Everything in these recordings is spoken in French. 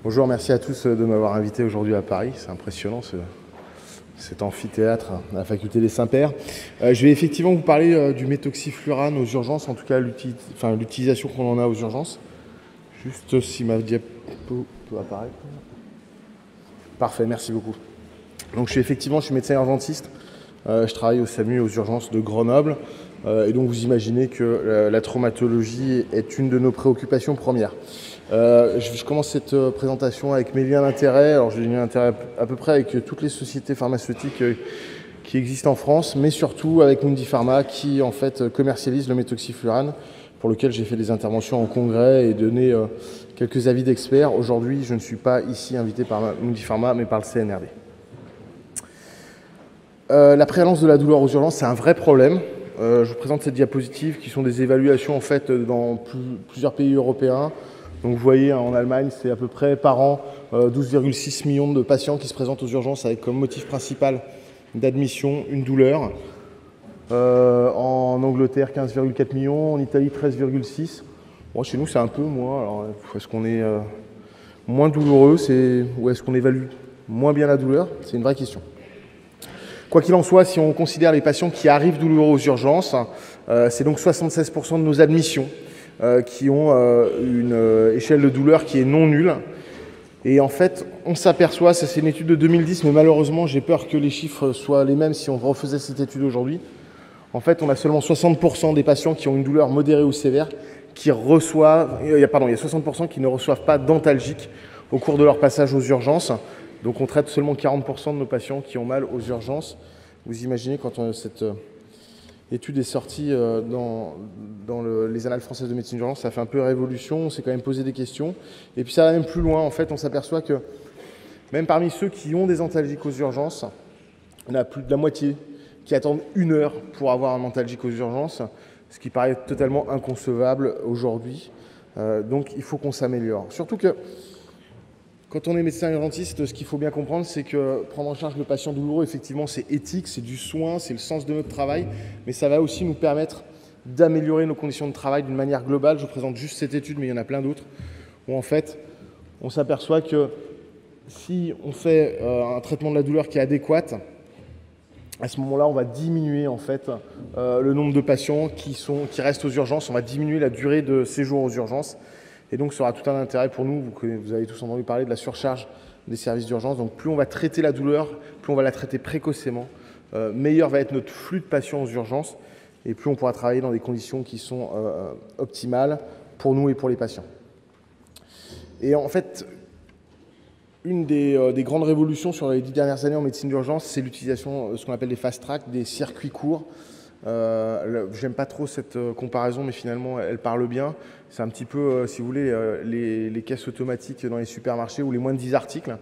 Bonjour, merci à tous de m'avoir invité aujourd'hui à Paris. C'est impressionnant cet amphithéâtre à la faculté des Saints-Pères. Je vais effectivement vous parler du méthoxyflurane aux urgences, en tout cas l'utilisation qu'on en a aux urgences. Juste si ma diapo peut apparaître. Parfait, merci beaucoup. Donc je suis médecin urgentiste. Je travaille au SAMU aux urgences de Grenoble. Et donc vous imaginez que la traumatologie est une de nos préoccupations premières. Je commence cette présentation avec mes liens d'intérêt. Alors j'ai des liens d'intérêt à peu près avec toutes les sociétés pharmaceutiques qui existent en France, mais surtout avec Mundipharma qui en fait commercialise le méthoxyflurane, pour lequel j'ai fait des interventions en congrès et donné quelques avis d'experts. Aujourd'hui, je ne suis pas ici invité par Mundipharma, mais par le CNRD. La prévalence de la douleur aux urgences, c'est un vrai problème. Je vous présente cette diapositive qui sont des évaluations en fait dans plusieurs pays européens. Donc vous voyez, en Allemagne, c'est à peu près par an 12,6 millions de patients qui se présentent aux urgences avec comme motif principal d'admission une douleur. En Angleterre, 15,4 millions. En Italie, 13,6. Bon, chez nous, c'est un peu moins. Alors, est-ce qu'on est moins douloureux ou est-ce qu'on évalue moins bien la douleur? C'est une vraie question. Quoi qu'il en soit, si on considère les patients qui arrivent douloureux aux urgences, c'est donc 76% de nos admissions qui ont une échelle de douleur qui est non nulle. Et en fait, on s'aperçoit, ça c'est une étude de 2010, mais malheureusement, j'ai peur que les chiffres soient les mêmes si on refaisait cette étude aujourd'hui. En fait, on a seulement 60% des patients qui ont une douleur modérée ou sévère qui reçoivent, il y a 60% qui ne reçoivent pas d'antalgique au cours de leur passage aux urgences. Donc on traite seulement 40% de nos patients qui ont mal aux urgences. Vous imaginez quand cette étude est sortie dans les annales françaises de médecine d'urgence, ça fait un peu révolution, on s'est quand même posé des questions. Et puis ça va même plus loin, en fait, on s'aperçoit que même parmi ceux qui ont des antalgiques aux urgences, on a plus de la moitié qui attendent 1 heure pour avoir un antalgique aux urgences, ce qui paraît totalement inconcevable aujourd'hui. Donc il faut qu'on s'améliore. Surtout que quand on est médecin urgentiste, ce qu'il faut bien comprendre, c'est que prendre en charge le patient douloureux, effectivement, c'est éthique, c'est du soin, c'est le sens de notre travail, mais ça va aussi nous permettre d'améliorer nos conditions de travail d'une manière globale. Je vous présente juste cette étude, mais il y en a plein d'autres, où en fait, on s'aperçoit que si on fait un traitement de la douleur qui est adéquat, à ce moment-là, on va diminuer en fait le nombre de patients qui restent aux urgences, on va diminuer la durée de séjour aux urgences. Et donc, ça aura tout un intérêt pour nous. Vous avez tous entendu parler de la surcharge des services d'urgence. Donc, plus on va traiter la douleur, plus on va la traiter précocement, meilleur va être notre flux de patients aux urgences et plus on pourra travailler dans des conditions qui sont optimales pour nous et pour les patients. Et en fait, une des grandes révolutions sur les 10 dernières années en médecine d'urgence, c'est l'utilisation de ce qu'on appelle des fast track, des circuits courts. J'aime pas trop cette comparaison, mais finalement, elle parle bien. C'est un petit peu, si vous voulez, les caisses automatiques dans les supermarchés ou les moins de 10 articles.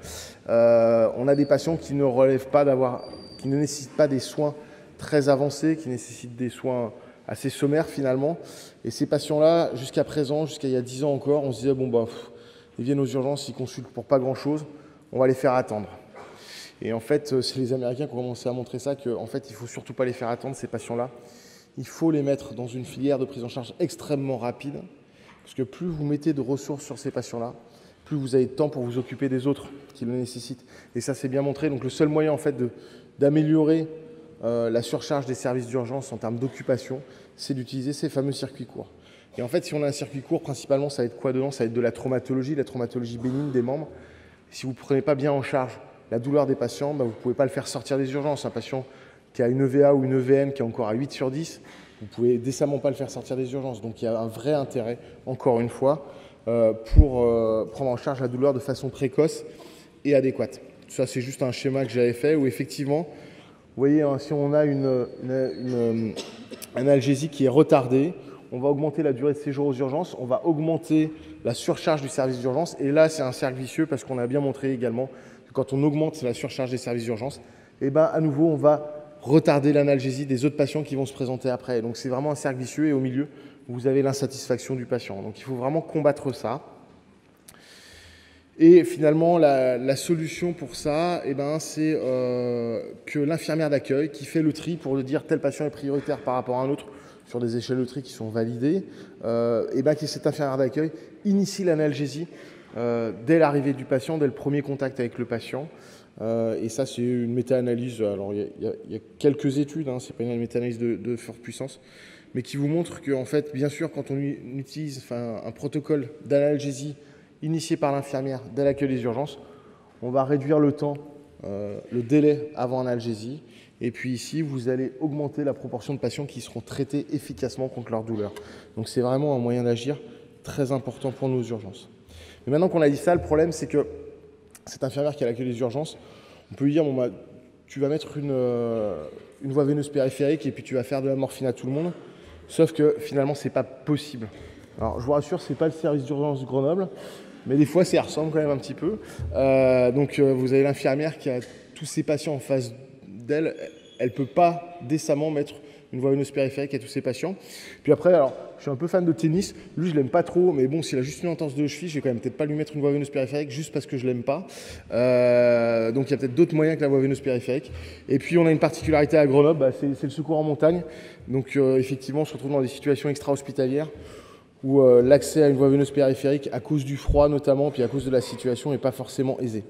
On a des patients qui ne nécessitent pas des soins très avancés, qui nécessitent des soins assez sommaires finalement. Et ces patients-là, jusqu'à présent, jusqu'à il y a 10 ans encore, on se disait, ils viennent aux urgences, ils consultent pour pas grand-chose, on va les faire attendre. Et en fait, c'est les Américains qui ont commencé à montrer ça, qu'en fait, il ne faut surtout pas les faire attendre, ces patients-là. Il faut les mettre dans une filière de prise en charge extrêmement rapide, parce que plus vous mettez de ressources sur ces patients-là, plus vous avez de temps pour vous occuper des autres qui le nécessitent. Et ça, c'est bien montré. Donc le seul moyen, en fait, d'améliorer la surcharge des services d'urgence en termes d'occupation, c'est d'utiliser ces fameux circuits courts. Et en fait, si on a un circuit court, principalement, ça va être quoi dedans? Ça va être de la traumatologie bénigne des membres. Si vous ne prenez pas bien en charge la douleur des patients, vous ne pouvez pas le faire sortir des urgences. Un patient qui a une EVA ou une EVM qui est encore à 8 sur 10, vous ne pouvez décemment pas le faire sortir des urgences. Donc il y a un vrai intérêt, encore une fois, pour prendre en charge la douleur de façon précoce et adéquate. Ça, c'est juste un schéma que j'avais fait où effectivement, vous voyez, si on a une analgésie qui est retardée, on va augmenter la durée de séjour aux urgences, on va augmenter la surcharge du service d'urgence. Et là, c'est un cercle vicieux parce qu'on a bien montré également que quand on augmente la surcharge des services d'urgence, à nouveau, on va retarder l'analgésie des autres patients qui vont se présenter après. Donc, c'est vraiment un cercle vicieux et au milieu, vous avez l'insatisfaction du patient. Donc, il faut vraiment combattre ça. Et finalement, la solution pour ça, c'est que l'infirmière d'accueil qui fait le tri pour dire tel patient est prioritaire par rapport à un autre, sur des échelles de tri qui sont validées, que cette infirmière d'accueil initie l'analgésie dès l'arrivée du patient, dès le premier contact avec le patient. Et ça, c'est une méta-analyse. Alors, il y a quelques études, hein, ce n'est pas une méta-analyse de forte puissance, mais qui vous montre qu'en fait, bien sûr, quand on utilise un protocole d'analgésie initié par l'infirmière dès l'accueil des urgences, on va réduire le temps, le délai avant analgésie. Et puis ici, vous allez augmenter la proportion de patients qui seront traités efficacement contre leur douleur. Donc c'est vraiment un moyen d'agir très important pour nos urgences. Mais maintenant qu'on a dit ça, le problème, c'est que cette infirmière qui est à l'accueil des urgences, on peut lui dire, bon, bah, tu vas mettre une voie veineuse périphérique et puis tu vas faire de la morphine à tout le monde. Sauf que finalement, ce n'est pas possible. Alors je vous rassure, ce n'est pas le service d'urgence de Grenoble, mais des fois, ça ressemble quand même un petit peu. Vous avez l'infirmière qui a tous ses patients en face d'elle. Elle ne peut pas décemment mettre une voie veineuse périphérique à tous ses patients. Puis après, alors, je suis un peu fan de tennis. Lui, je l'aime pas trop, mais bon, s'il a juste une entorse de cheville, je vais quand même peut-être pas lui mettre une voie veineuse périphérique juste parce que je l'aime pas. Donc il y a peut-être d'autres moyens que la voie veineuse périphérique. Et puis on a une particularité à Grenoble, bah, c'est le secours en montagne. Donc effectivement, on se retrouve dans des situations extra-hospitalières où l'accès à une voie veineuse périphérique, à cause du froid notamment, puis à cause de la situation, n'est pas forcément aisé.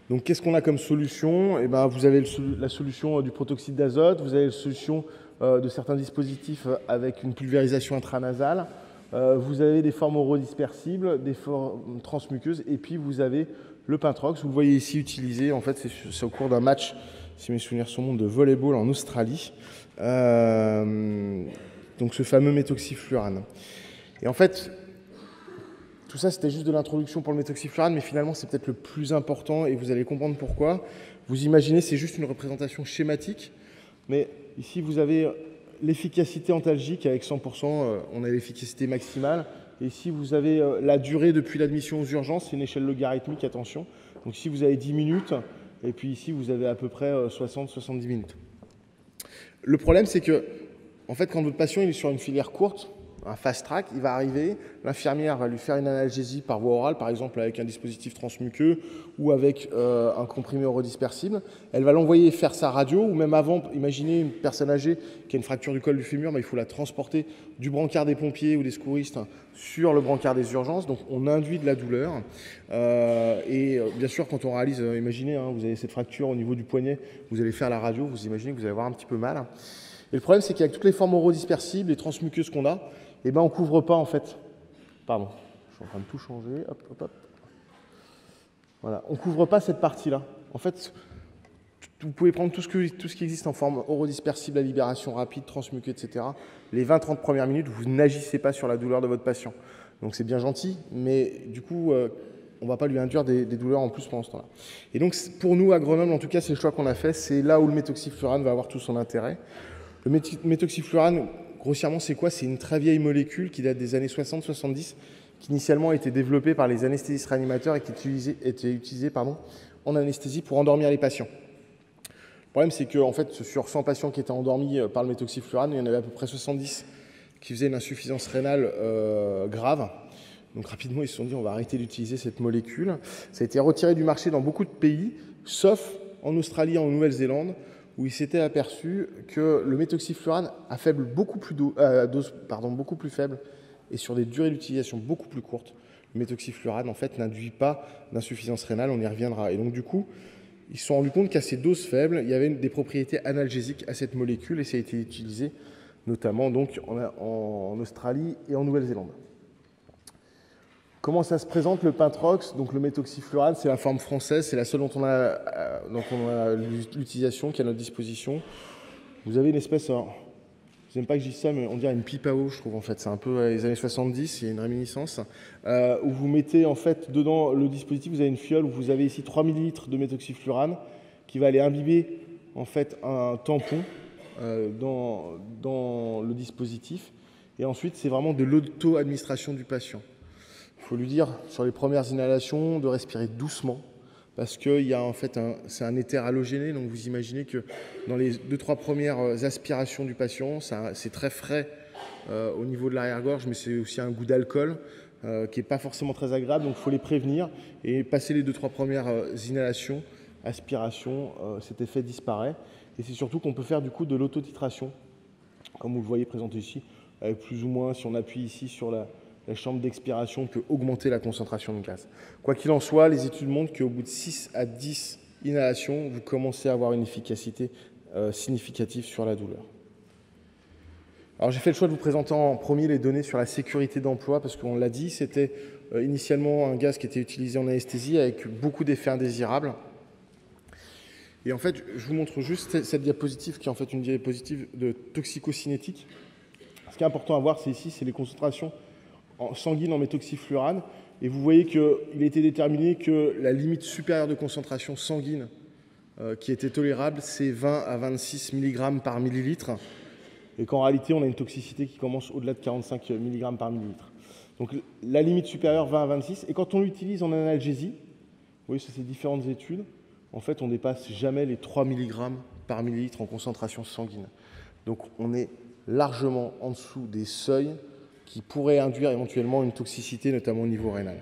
Donc qu'est-ce qu'on a comme solution? Eh ben, vous avez la solution du protoxyde d'azote, vous avez la solution de certains dispositifs avec une pulvérisation intranasale, vous avez des formes orodispersibles, des formes transmuqueuses, et puis vous avez le Pintrox. Vous le voyez ici utilisé, en fait c'est au cours d'un match, si mes souvenirs sont bons, de volleyball en Australie. Donc ce fameux méthoxyflurane. Et en fait, tout ça c'était juste de l'introduction pour le méthoxyflurane, mais finalement c'est peut-être le plus important et vous allez comprendre pourquoi. Vous imaginez, c'est juste une représentation schématique, mais ici vous avez l'efficacité antalgique avec 100%, on a l'efficacité maximale. Et ici vous avez la durée depuis l'admission aux urgences, c'est une échelle logarithmique, attention. Donc ici vous avez 10 minutes, et puis ici vous avez à peu près 60-70 minutes. Le problème c'est que, en fait, quand votre patient il est sur une filière courte, un fast track, il va arriver, l'infirmière va lui faire une analgésie par voie orale, par exemple avec un dispositif transmuqueux ou avec un comprimé orodispersible. Elle va l'envoyer faire sa radio, ou même avant, imaginez une personne âgée qui a une fracture du col du fémur, il faut la transporter du brancard des pompiers ou des secouristes sur le brancard des urgences, donc on induit de la douleur. Bien sûr, quand on réalise, imaginez, vous avez cette fracture au niveau du poignet, vous allez faire la radio, vous imaginez que vous allez avoir un petit peu mal. Et le problème, c'est qu'avec toutes les formes orodispersibles, les transmuqueuses qu'on a, eh ben, on ne couvre pas en fait. Pardon, je suis en train de tout changer. Hop, hop, hop. Voilà, on ne couvre pas cette partie-là. En fait, vous pouvez prendre tout ce qui existe en forme orodispersible à libération rapide, transmuqueux, etc. Les 20-30 premières minutes, vous n'agissez pas sur la douleur de votre patient. Donc c'est bien gentil, mais du coup, on ne va pas lui induire des douleurs en plus pendant ce temps-là. Et donc pour nous, à Grenoble, en tout cas, c'est le choix qu'on a fait. C'est là où le méthoxyflurane va avoir tout son intérêt. Le méthoxyflurane, grossièrement, c'est quoi? C'est une très vieille molécule qui date des années 60-70, qui initialement a été développée par les anesthésistes réanimateurs et qui était utilisée en anesthésie pour endormir les patients. Le problème, c'est que en fait, sur 100 patients qui étaient endormis par le méthoxyflurane, il y en avait à peu près 70 qui faisaient une insuffisance rénale grave. Donc rapidement, ils se sont dit on va arrêter d'utiliser cette molécule. Ça a été retiré du marché dans beaucoup de pays, sauf en Australie et en Nouvelle-Zélande, où il s'était aperçu que le méthoxyflurane à beaucoup plus faible et sur des durées d'utilisation beaucoup plus courtes, le méthoxyflurane en fait n'induit pas d'insuffisance rénale, on y reviendra. Et donc du coup, ils se sont rendus compte qu'à ces doses faibles, il y avait des propriétés analgésiques à cette molécule et ça a été utilisé notamment donc en Australie et en Nouvelle-Zélande. Comment ça se présente le Pintrox? Donc le méthoxyflurane, c'est la forme française, c'est la seule dont on a l'utilisation qui est à notre disposition. Vous avez une espèce, alors, je n'aime pas que je dise ça, mais on dirait une pipe à eau, je trouve en fait. C'est un peu les années 70, il y a une réminiscence, où vous mettez en fait dedans le dispositif, vous avez une fiole où vous avez ici 3 ml de méthoxyflurane qui va aller imbiber en fait un tampon dans le dispositif. Et ensuite, c'est vraiment de l'auto-administration du patient. Il faut lui dire, sur les premières inhalations, de respirer doucement, parce qu'il y a en fait c'est un éther halogéné, donc vous imaginez que dans les 2-3 premières aspirations du patient, c'est très frais au niveau de l'arrière-gorge, mais c'est aussi un goût d'alcool qui n'est pas forcément très agréable, donc il faut les prévenir, et passer les 2-3 premières inhalations, aspirations, cet effet disparaît. Et c'est surtout qu'on peut faire du coup de l'autotitration, comme vous le voyez présenté ici, avec plus ou moins, si on appuie ici sur la chambre d'expiration peut augmenter la concentration de gaz. Quoi qu'il en soit, les études montrent qu'au bout de 6 à 10 inhalations, vous commencez à avoir une efficacité significative sur la douleur. Alors j'ai fait le choix de vous présenter en premier les données sur la sécurité d'emploi parce qu'on l'a dit, c'était initialement un gaz qui était utilisé en anesthésie avec beaucoup d'effets indésirables. Et en fait, je vous montre juste cette diapositive qui est en fait une diapositive de toxicocinétique. Ce qui est important à voir, c'est ici, c'est les concentrations sanguines en méthoxyflurane. Et vous voyez qu'il a été déterminé que la limite supérieure de concentration sanguine qui était tolérable, c'est 20 à 26 mg par millilitre. Et qu'en réalité, on a une toxicité qui commence au-delà de 45 mg par millilitre. Donc la limite supérieure, 20 à 26. Et quand on l'utilise en analgésie, vous voyez, c'est ces différentes études, en fait, on ne dépasse jamais les 3 mg par millilitre en concentration sanguine. Donc on est largement en dessous des seuils qui pourraient induire éventuellement une toxicité, notamment au niveau rénal.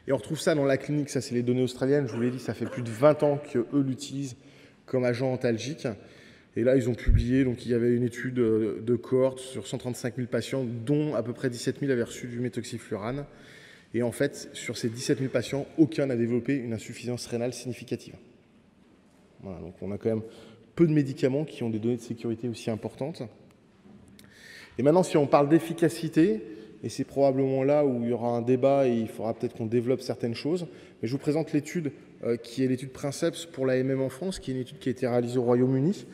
Et on retrouve ça dans la clinique, ça c'est les données australiennes, je vous l'ai dit, ça fait plus de 20 ans qu'eux l'utilisent comme agent antalgique. Et là, ils ont publié, donc il y avait une étude de cohorte sur 135 000 patients, dont à peu près 17 000 avaient reçu du méthoxyflurane. Et en fait, sur ces 17 000 patients, aucun n'a développé une insuffisance rénale significative. Voilà, donc on a quand même peu de médicaments qui ont des données de sécurité aussi importantes. Et maintenant, si on parle d'efficacité, et c'est probablement là où il y aura un débat et il faudra peut-être qu'on développe certaines choses, mais je vous présente l'étude qui est l'étude Princeps pour l'AMM en France, qui est une étude qui a été réalisée au Royaume-Uni,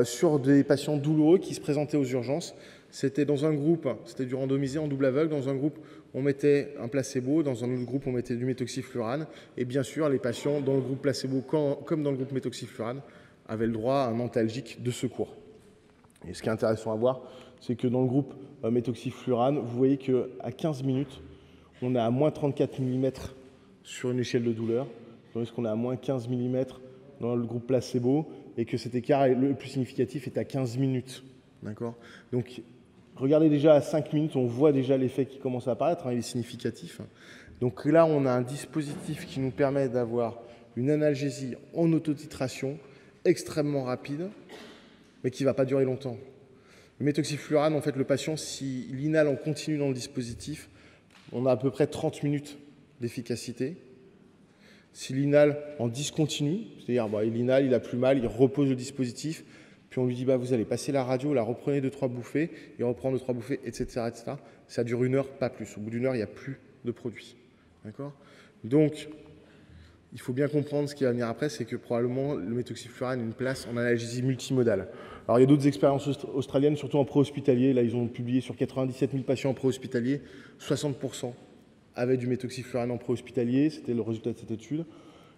sur des patients douloureux qui se présentaient aux urgences. C'était dans un groupe, c'était du randomisé en double aveugle, dans un groupe on mettait un placebo, dans un autre groupe on mettait du méthoxyflurane, et bien sûr les patients dans le groupe placebo comme dans le groupe méthoxyflurane avaient le droit à un antalgique de secours. Et ce qui est intéressant à voir, c'est que dans le groupe méthoxyflurane, vous voyez qu'à 15 minutes, on est à moins 34 mm sur une échelle de douleur, tandis qu'on est à moins 15 mm dans le groupe placebo, et que cet écart le plus significatif est à 15 minutes. D'accord ? Donc, regardez déjà à 5 minutes, on voit déjà l'effet qui commence à apparaître, il est significatif. Donc là, on a un dispositif qui nous permet d'avoir une analgésie en autotitration extrêmement rapide, mais qui ne va pas durer longtemps. Le méthoxyflurane, en fait, le patient, s'il inhale en continu dans le dispositif, on a à peu près 30 minutes d'efficacité. S'il inhale en discontinu, c'est-à-dire il inhale, il a plus mal, il repose le dispositif, puis on lui dit vous allez passer la radio, la reprenez 2-3 bouffées, il reprend 2-3 bouffées, etc., etc. Ça dure 1 heure, pas plus. Au bout d'1 heure, il n'y a plus de produit. D'accord ? Donc, il faut bien comprendre ce qui va venir après, c'est que probablement le méthoxyflurane a une place en analgésie multimodale. Alors il y a d'autres expériences australiennes, surtout en préhospitalier. Là, ils ont publié sur 97 000 patients en préhospitalier, 60% avaient du méthoxyflurane en préhospitalier, c'était le résultat de cette étude.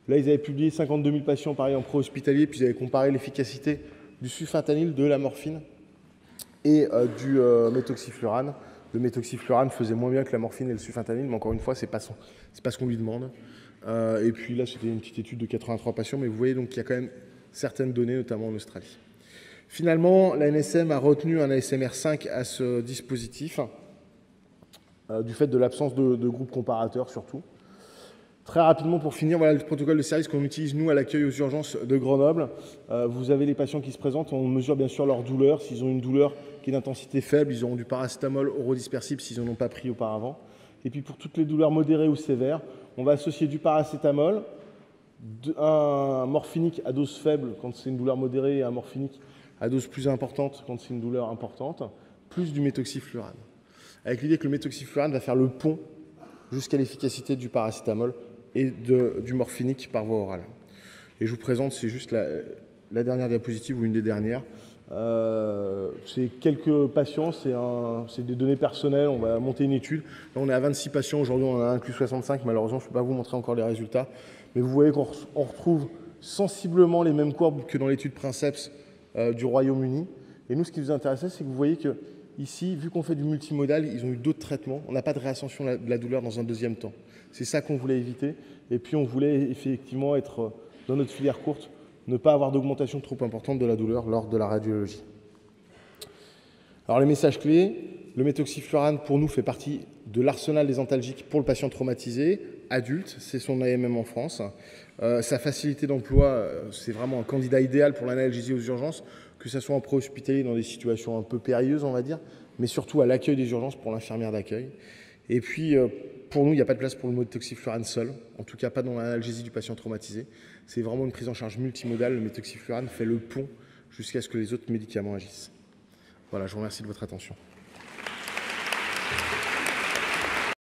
Là, ils avaient publié 52 000 patients pareil en préhospitalier, puis ils avaient comparé l'efficacité du sulfentanyl, de la morphine et du méthoxyflurane. Le méthoxyflurane faisait moins bien que la morphine et le sulfentanyl, mais encore une fois, c'est pas ce qu'on lui demande. Et puis là, c'était une petite étude de 83 patients, mais vous voyez donc qu'il y a quand même certaines données, notamment en Australie. Finalement, la NSM a retenu un ASMR5 à ce dispositif, du fait de l'absence de groupe comparateur surtout. Très rapidement, pour finir, voilà le protocole de service qu'on utilise, nous, à l'accueil aux urgences de Grenoble. Vous avez les patients qui se présentent, on mesure bien sûr leur douleur. S'ils ont une douleur qui est d'intensité faible, ils auront du paracétamol orodispersible s'ils n'en ont pas pris auparavant. Et puis pour toutes les douleurs modérées ou sévères, on va associer du paracétamol, un morphinique à dose faible quand c'est une douleur modérée et un morphinique à dose plus importante quand c'est une douleur importante, plus du méthoxyflurane. Avec l'idée que le méthoxyflurane va faire le pont jusqu'à l'efficacité du paracétamol et du morphinique par voie orale. Et je vous présente, c'est juste la dernière diapositive ou une des dernières. C'est quelques patients, c'est des données personnelles, on va monter une étude. Là, on est à 26 patients, aujourd'hui on en a inclus 65, malheureusement je ne peux pas vous montrer encore les résultats. Mais vous voyez qu'on retrouve sensiblement les mêmes courbes que dans l'étude Princeps du Royaume-Uni. Et nous, ce qui nous intéressait, c'est que vous voyez que ici, vu qu'on fait du multimodal, ils ont eu d'autres traitements. On n'a pas de réascension de la douleur dans un deuxième temps. C'est ça qu'on voulait éviter. Et puis, on voulait effectivement être dans notre filière courte, ne pas avoir d'augmentation trop importante de la douleur lors de la radiologie. Alors, les messages clés, le méthoxyflurane, pour nous, fait partie de l'arsenal des antalgiques pour le patient traumatisé, adulte, c'est son AMM en France. Sa facilité d'emploi, c'est vraiment un candidat idéal pour l'analgésie aux urgences, que ce soit en préhospitalier dans des situations un peu périlleuses, on va dire, mais surtout à l'accueil des urgences pour l'infirmière d'accueil. Et puis, pour nous, il n'y a pas de place pour le méthoxyflurane seul, en tout cas pas dans l'analgésie du patient traumatisé. C'est vraiment une prise en charge multimodale. Le méthoxyflurane fait le pont jusqu'à ce que les autres médicaments agissent. Voilà, je vous remercie de votre attention.